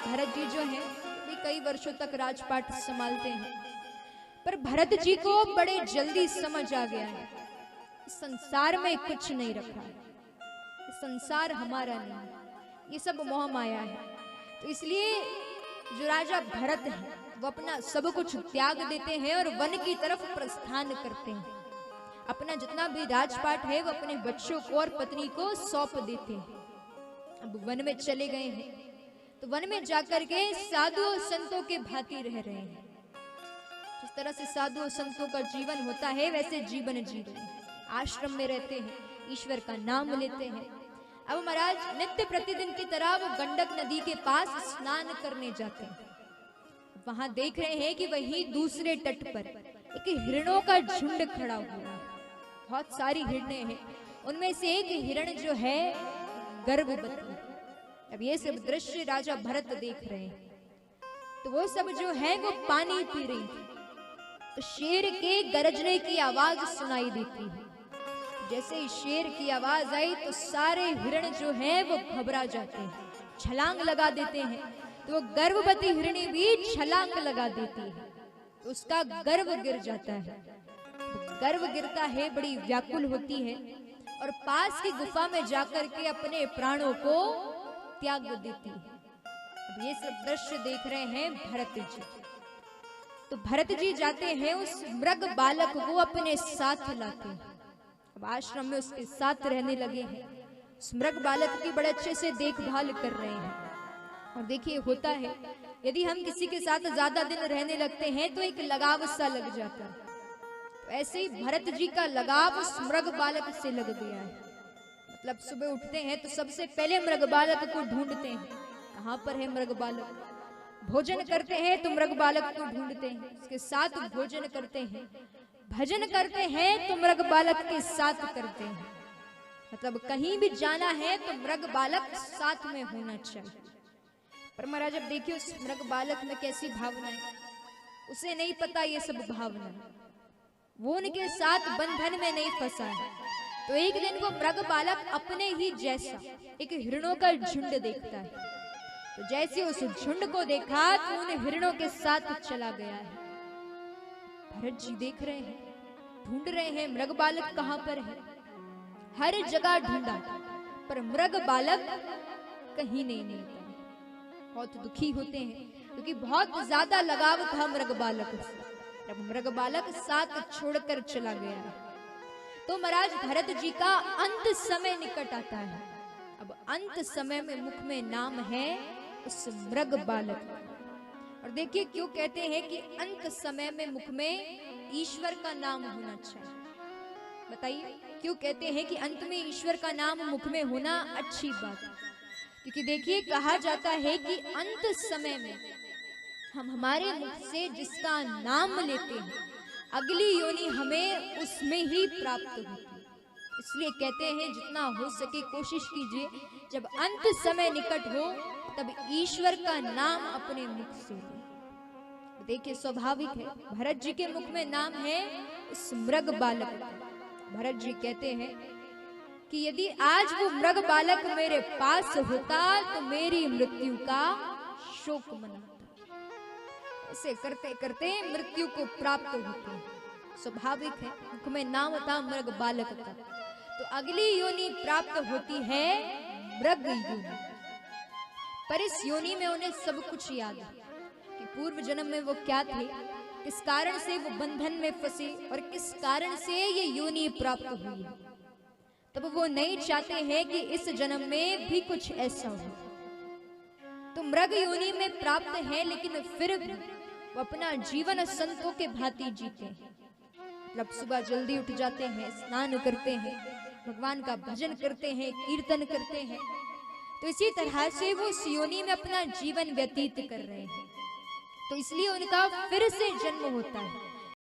भरत जी जो हैं वे कई वर्षों तक राजपाट संभालते हैं, पर भरत जी को बड़े जल्दी समझ आ गया है संसार में कुछ नहीं रखा है, संसार हमारा नहीं है, ये सब मोह माया है। तो इसलिए जो राजा भरत है वो अपना सब कुछ त्याग देते हैं और वन की तरफ प्रस्थान करते हैं। अपना जितना भी राजपाट है वो अपने बच्चों को और पत्नी को सौंप देते हैं। अब वन में चले गए हैं तो वन में जाकर के साधु संतों के भांति रह रहे हैं। जिस तरह से साधु संतों का जीवन होता है वैसे जीवन जी रहे हैं, आश्रम में रहते हैं, ईश्वर का नाम लेते हैं। अब महाराज नित्य प्रतिदिन की तरह वो गंडक नदी के पास स्नान करने जाते हैं। वहां देख रहे हैं कि वहीं दूसरे तट पर एक हिरणों का झुंड खड़ा हुआ है, बहुत सारी हिरणे हैं, उनमें से एक हिरण जो है गर्भवती। अब ये सब दृश्य राजा भरत देख रहे हैं, तो वो सब जो है वो पानी पी रही थी, तो शेर के गरजने की आवाज सुनाई देती है। जैसे ही शेर की आवाज आई तो सारे हिरण जो हैं वो घबरा जाते हैं, छलांग लगा देते हैं। तो वो गर्भवती हिरणी भी छलांग लगा देती है, तो उसका गर्भ गिर जाता है। तो गर्भ गिरता है, बड़ी व्याकुल होती है और पास की गुफा में जाकर के अपने प्राणों को त्याग देती है। अब ये सब दृश्य देख रहे हैं भरत जी। तो भरत जी जाते हैं, उस मृग बालक को अपने साथ लाते हैं। अब आश्रम में उसके साथ रहने लगे हैं, उस मृग बालक की बड़े अच्छे से देखभाल कर रहे हैं। और देखिए होता है यदि हम किसी के साथ ज्यादा दिन रहने लगते हैं तो एक लगाव सा लग जाता है। तो ऐसे ही भरत जी का लगाव उस मृग बालक से लग गया है। मतलब सुबह उठते हैं तो सबसे पहले मृग बालक को ढूंढते हैं, कहाँ पर है मृग बालक। भोजन करते हैं तो मृग बालक को ढूंढते हैं, उसके साथ भोजन करते हैं। भजन करते हैं तो मृग बालक के साथ करते हैं। मतलब कहीं भी जाना है तो मृग बालक साथ में होना चाहिए। पर महाराज अब देखिए उस मृग बालक में कैसी भावना है, उसे नहीं पता ये सब भावना, वो उनके साथ बंधन में नहीं फंसा है। तो एक दिन वो मृग बालक अपने ही जैसा एक हिरणों का झुंड देखता है। तो जैसे उस झुंड को देखा तो उन हिरणों के साथ चला गया है। भरत जी देख रहे हैं, ढूंढ रहे हैं मृग बालक कहां पर है, हर जगह ढूंढा पर मृग बालक कहीं नहीं मिलता। बहुत दुखी होते हैं क्योंकि बहुत ज्यादा लगाव था मृग बालक से। जब मृग बालक साथ छोड़कर चला गया है तो महाराज भरत जी का अंत समय निकट आता है। अब अंत समय में मुख में नाम है उस मृग बालक। और देखिए क्यों कहते हैं कि अंत समय में मुख में ईश्वर का नाम होना चाहिए। बताइए क्यों कहते हैं कि अंत में ईश्वर का नाम मुख में होना अच्छी बात है। क्योंकि देखिए कहा जाता है कि अंत समय में हम हमारे मुख से जिसका नाम लेते हैं अगली योनि हमें उसमें ही प्राप्त होती है। इसलिए कहते हैं जितना हो सके कोशिश कीजिए जब अंत समय निकट हो तब ईश्वर का नाम अपने मुख से ले। देखिए स्वाभाविक है भरत जी के मुख में नाम है उस मृग बालक का। भरत जी कहते हैं कि यदि आज वो मृग बालक मेरे पास होता तो मेरी मृत्यु का शोक मनाता। ऐसे करते करते मृत्यु को प्राप्त होते। स्वाभाविक है मुख में नाम था मृग बालक का, तो अगली योनि प्राप्त होती है मृग योनि। पर इस योनि में उन्हें सब कुछ याद है कि पूर्व जन्म में वो क्या थे, किस कारण से वो बंधन में फंसे और किस कारण से ये योनि प्राप्त हुई है। तब वो नहीं चाहते हैं कि इस जन्म में भी कुछ ऐसा हो। तो मृग योनि में प्राप्त है लेकिन फिर भी वो अपना जीवन संतों के भांति जीते हैं। मतलब सुबह जल्दी उठ जाते हैं, स्नान करते हैं, भगवान का भजन करते हैं, कीर्तन करते हैं। तो इसी तरह से वो इस योनि में अपना जीवन व्यतीत कर रहे हैं। तो इसलिए उनका फिर से जन्म होता है।